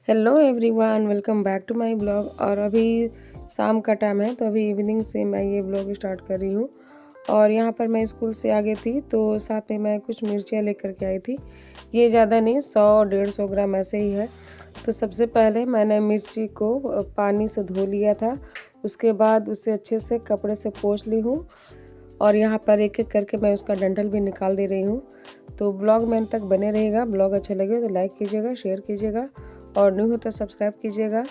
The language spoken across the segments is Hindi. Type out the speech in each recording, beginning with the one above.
Hello everyone, welcome back to my blog. और अभी शाम का टाइम है, तो अभी इवनिंग से मैं ये ब्लॉग स्टार्ट कर रही हूँ। और यहाँ पर मैं स्कूल से आ गई थी, तो साथ में मैं कुछ मिर्चियाँ लेकर के आई थी। ये ज़्यादा नहीं, 100-150 ग्राम ऐसे ही है। तो सबसे पहले मैंने मिर्ची को पानी से धो लिया था। उसके बाद उसे अच्छे से कपड़े से पोंछ ली हूँ। और यहाँ पर एक एक करके मैं उसका डंठल भी निकाल दे रही हूँ। तो ब्लॉग में अंत तक बने रहेगा। ब्लॉग अच्छा लगे तो लाइक कीजिएगा, शेयर कीजिएगा, और न्यू हो तो सब्सक्राइब कीजिएगा।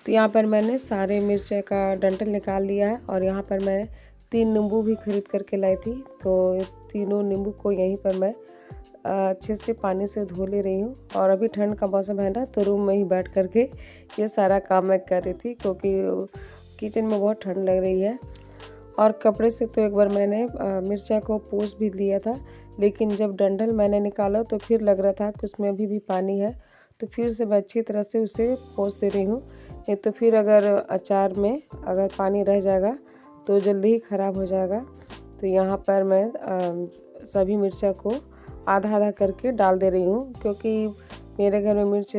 तो यहाँ पर मैंने सारे मिर्च का डंठल निकाल लिया है। और यहाँ पर मैं 3 नींबू भी खरीद करके लाई थी। तो तीनों नींबू को यहीं पर मैं अच्छे से पानी से धो ले रही हूँ। और अभी ठंड का मौसम है ना, तो रूम में ही बैठ करके ये सारा काम मैं कर रही थी, क्योंकि किचन में बहुत ठंड लग रही है। और कपड़े से तो एक बार मैंने मिर्चा को पोंछ भी लिया था, लेकिन जब डंठल मैंने निकाला तो फिर लग रहा था कि उसमें अभी भी पानी है। तो फिर से मैं अच्छी तरह से उसे पोंछ दे रही हूँ। नहीं तो फिर अगर अचार में अगर पानी रह जाएगा तो जल्दी ही ख़राब हो जाएगा। तो यहाँ पर मैं सभी मिर्चा को आधा आधा करके डाल दे रही हूँ, क्योंकि मेरे घर में मिर्च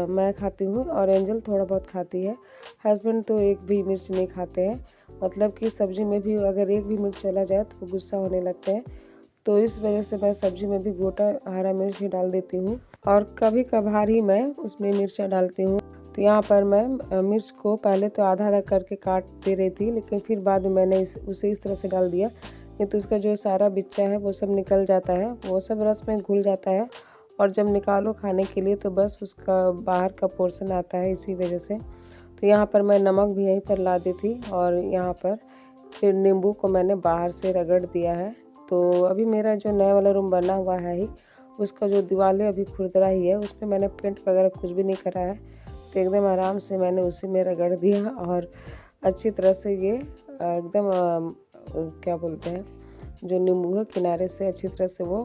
मैं खाती हूँ और एंजल थोड़ा बहुत खाती है। हस्बैंड तो एक भी मिर्च नहीं खाते हैं। मतलब कि सब्ज़ी में भी अगर एक भी मिर्च चला जाए तो वो गुस्सा होने लगते हैं। तो इस वजह से मैं सब्ज़ी में भी गोटा हरा मिर्च ही डाल देती हूँ, और कभी कभार ही मैं उसमें मिर्चा डालती हूँ। तो यहाँ पर मैं मिर्च को पहले तो आधा आधा करके काट दे रही थी, लेकिन फिर बाद में मैंने उसे इस तरह से डाल दिया। नहीं तो उसका जो सारा बिच्चा है वो सब निकल जाता है, वो सब रस में घुल जाता है। और जब निकालो खाने के लिए तो बस उसका बाहर का पोर्शन आता है, इसी वजह से। तो यहाँ पर मैं नमक भी यहीं पर ला दी थी। और यहाँ पर फिर नींबू को मैंने बाहर से रगड़ दिया है। तो अभी मेरा जो नया वाला रूम बना हुआ है ही, उसका जो दीवारें अभी खुरदरा ही है, उसमें मैंने पेंट वगैरह कुछ भी नहीं करा है। तो एकदम आराम से मैंने उसी में रगड़ दिया, और अच्छी तरह से ये एकदम क्या बोलते हैं, जो नींबू है किनारे से अच्छी तरह से वो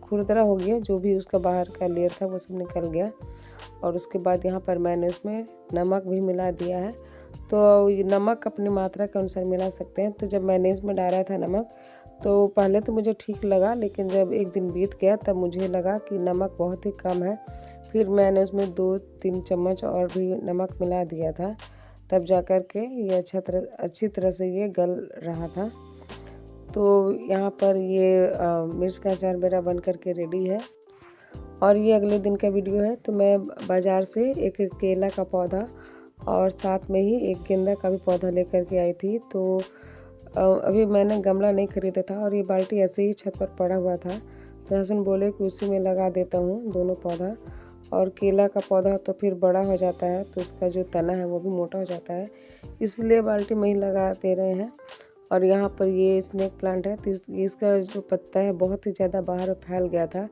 खुरदरा हो गया। जो भी उसका बाहर का लेयर था वो सब निकल गया। और उसके बाद यहाँ पर मैंने उसमें नमक भी मिला दिया है। तो ये नमक अपनी मात्रा के अनुसार मिला सकते हैं। तो जब मैंने इसमें डाला था नमक, तो पहले तो मुझे ठीक लगा, लेकिन जब एक दिन बीत गया तब मुझे लगा कि नमक बहुत ही कम है। फिर मैंने उसमें 2-3 चम्मच और भी नमक मिला दिया था, तब जा कर के ये अच्छी तरह से ये गल रहा था। तो यहाँ पर ये मिर्च का अचार मेरा बन करके रेडी है। और ये अगले दिन का वीडियो है। तो मैं बाज़ार से एक केला का पौधा और साथ में ही एक गेंदा का भी पौधा लेकर के आई थी। तो अभी मैंने गमला नहीं खरीदा था, और ये बाल्टी ऐसे ही छत पर पड़ा हुआ था। तो हस्बैंड बोले कि उसी में लगा देता हूँ दोनों पौधा। और केला का पौधा तो फिर बड़ा हो जाता है, तो उसका जो तना है वो भी मोटा हो जाता है, इसलिए बाल्टी में ही लगा दे रहे हैं। और यहाँ पर ये स्नेक प्लांट है, तो इसका जो पत्ता है बहुत ही ज़्यादा बाहर फैल गया था।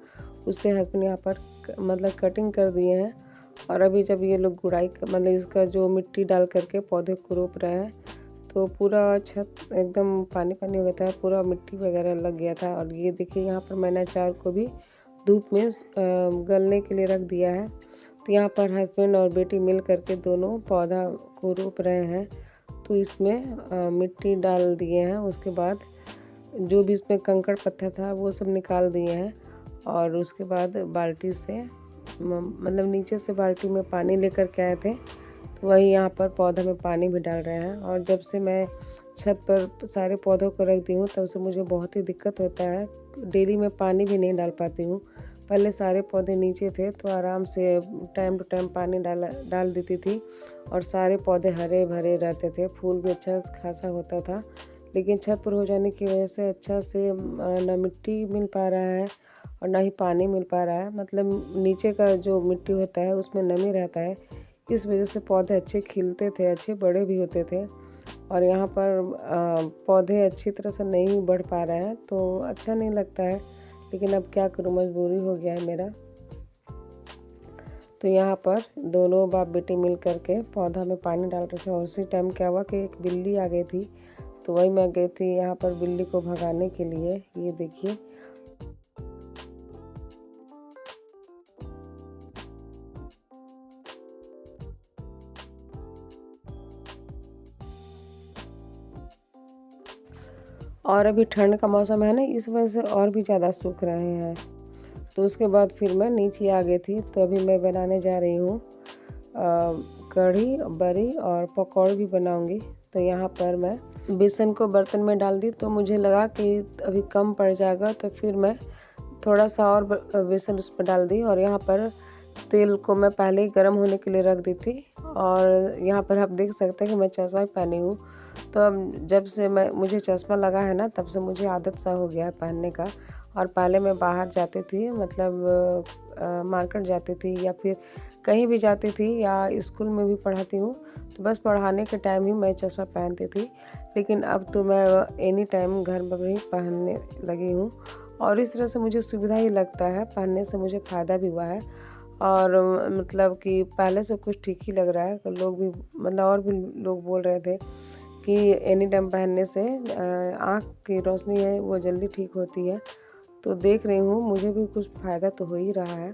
उससे हस्बैंड यहाँ पर मतलब कटिंग कर दिए हैं। और अभी जब ये लोग गुड़ाई मतलब इसका जो मिट्टी डाल करके पौधे को रोप रहे हैं, तो पूरा छत एकदम पानी पानी हो गया था, पूरा मिट्टी वगैरह लग गया था। और ये देखिए, यहाँ पर मैंने अचार को भी धूप में गलने के लिए रख दिया है। तो यहाँ पर हस्बैंड और बेटी मिल करके दोनों पौधा को रोप रहे हैं। तो इसमें मिट्टी डाल दिए हैं, उसके बाद जो भी इसमें कंकड़ पत्थर था वो सब निकाल दिए हैं। और उसके बाद बाल्टी से मतलब नीचे से बाल्टी में पानी लेकर के आए थे, तो वही यहाँ पर पौधे में पानी भी डाल रहे हैं। और जब से मैं छत पर सारे पौधों को रख दी हूँ, तब से मुझे बहुत ही दिक्कत होता है, डेली में पानी भी नहीं डाल पाती हूँ। पहले सारे पौधे नीचे थे तो आराम से टाइम टू टाइम पानी डाल देती थी, और सारे पौधे हरे भरे रहते थे, फूल भी अच्छा खासा होता था। लेकिन छत पर हो जाने की वजह से अच्छा से ना मिट्टी मिल पा रहा है और ना ही पानी मिल पा रहा है। मतलब नीचे का जो मिट्टी होता है उसमें नमी रहता है, इस वजह से पौधे अच्छे खिलते थे, अच्छे बड़े भी होते थे। और यहाँ पर पौधे अच्छी तरह से नहीं बढ़ पा रहे हैं, तो अच्छा नहीं लगता है। लेकिन अब क्या करूँ, मजबूरी हो गया है मेरा। तो यहाँ पर दोनों बाप बेटी मिल करके पौधा में पानी डाल रहे थे। और उसी टाइम क्या हुआ कि एक बिल्ली आ गई थी, तो वही मैं गई थी यहाँ पर बिल्ली को भगाने के लिए। ये देखिए, और अभी ठंड का मौसम है ना, इस वजह से और भी ज़्यादा सूख रहे हैं। तो उसके बाद फिर मैं नीचे आ गई थी। तो अभी मैं बनाने जा रही हूँ कढ़ी, बड़ी और पकौड़े भी बनाऊंगी। तो यहाँ पर मैं बेसन को बर्तन में डाल दी, तो मुझे लगा कि अभी कम पड़ जाएगा, तो फिर मैं थोड़ा सा और बेसन उसमें डाल दी। और यहाँ पर तेल को मैं पहले ही गर्म होने के लिए रख दी थी। और यहाँ पर आप देख सकते हैं कि मैं चश्मा पहनी हूँ। तो अब जब से मुझे चश्मा लगा है ना, तब से मुझे आदत सा हो गया है पहनने का। और पहले मैं बाहर जाती थी, मतलब मार्केट जाती थी या फिर कहीं भी जाती थी, या स्कूल में भी पढ़ाती हूँ, तो बस पढ़ाने के टाइम ही मैं चश्मा पहनती थी। लेकिन अब तो मैं एनी टाइम घर में भी पहनने लगी हूँ। और इस तरह से मुझे सुविधा ही लगता है, पहनने से मुझे फ़ायदा भी हुआ है। और मतलब कि पहले से कुछ ठीक ही लग रहा है। तो लोग भी, मतलब और भी लोग बोल रहे थे कि एनी टाइम पहनने से आँख की रोशनी है वो जल्दी ठीक होती है। तो देख रही हूँ मुझे भी कुछ फ़ायदा तो हो ही रहा है।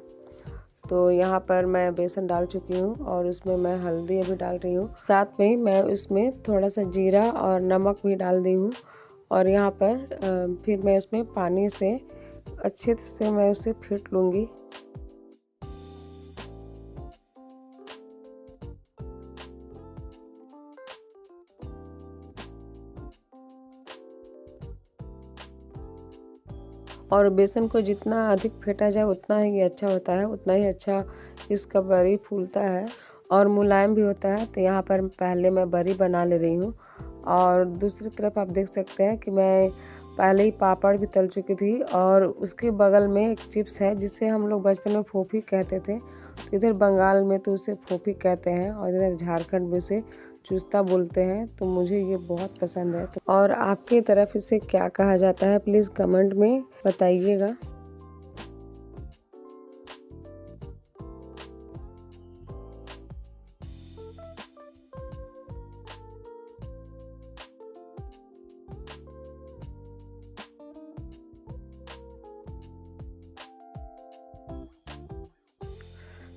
तो यहाँ पर मैं बेसन डाल चुकी हूँ और उसमें मैं हल्दी अभी डाल रही हूँ। साथ में मैं उसमें थोड़ा सा जीरा और नमक भी डाल दी हूँ। और यहाँ पर फिर मैं उसमें पानी से अच्छे से मैं उसे फेंट लूँगी। और बेसन को जितना अधिक फेंटा जाए उतना ही अच्छा होता है, उतना ही अच्छा इसका बरी फूलता है और मुलायम भी होता है। तो यहाँ पर पहले मैं बरी बना ले रही हूँ। और दूसरी तरफ आप देख सकते हैं कि मैं पहले ही पापड़ भी तल चुकी थी। और उसके बगल में एक चिप्स है जिसे हम लोग बचपन में फोफी कहते थे। तो इधर बंगाल में तो उसे फोफी कहते हैं और इधर झारखंड में उसे चुस्ता बोलते हैं। तो मुझे ये बहुत पसंद है। और आपकी तरफ इसे क्या कहा जाता है, प्लीज़ कमेंट में बताइएगा।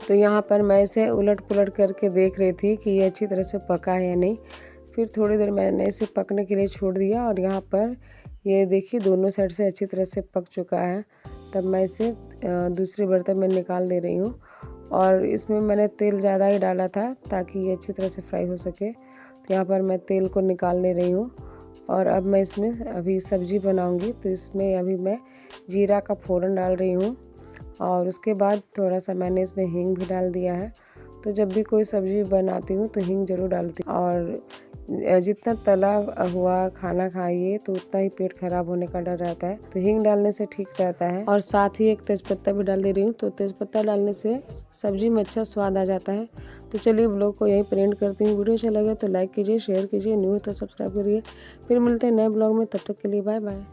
तो यहाँ पर मैं इसे उलट पुलट करके देख रही थी कि ये अच्छी तरह से पका है या नहीं। फिर थोड़ी देर मैंने इसे पकने के लिए छोड़ दिया और यहाँ पर ये देखिए दोनों साइड से अच्छी तरह से पक चुका है। तब मैं इसे दूसरे बर्तन में निकाल दे रही हूँ। और इसमें मैंने तेल ज़्यादा ही डाला था ताकि ये अच्छी तरह से फ्राई हो सके। तो यहाँ पर मैं तेल को निकाल ले रही हूँ। और अब मैं इसमें अभी सब्ज़ी बनाऊँगी। तो इसमें अभी मैं जीरा का फ़ोरन डाल रही हूँ। और उसके बाद थोड़ा सा मैंने इसमें हींग भी डाल दिया है। तो जब भी कोई सब्ज़ी बनाती हूँ तो हींग ज़रूर डालती हूँ। और जितना तला हुआ खाना खाइए तो उतना ही पेट खराब होने का डर रहता है। तो हींग डालने से ठीक रहता है। और साथ ही एक तेज़पत्ता भी डाल दे रही हूँ। तो तेज़पत्ता डालने से सब्ज़ी में अच्छा स्वाद आ जाता है। तो चलिए ब्लॉग को यहीं पर एंड करती हूँ। वीडियो अच्छा लगे तो लाइक कीजिए, शेयर कीजिए, न्यू हो तो सब्सक्राइब करिए। फिर मिलते हैं नए ब्लॉग में, तब तक के लिए बाय बाय।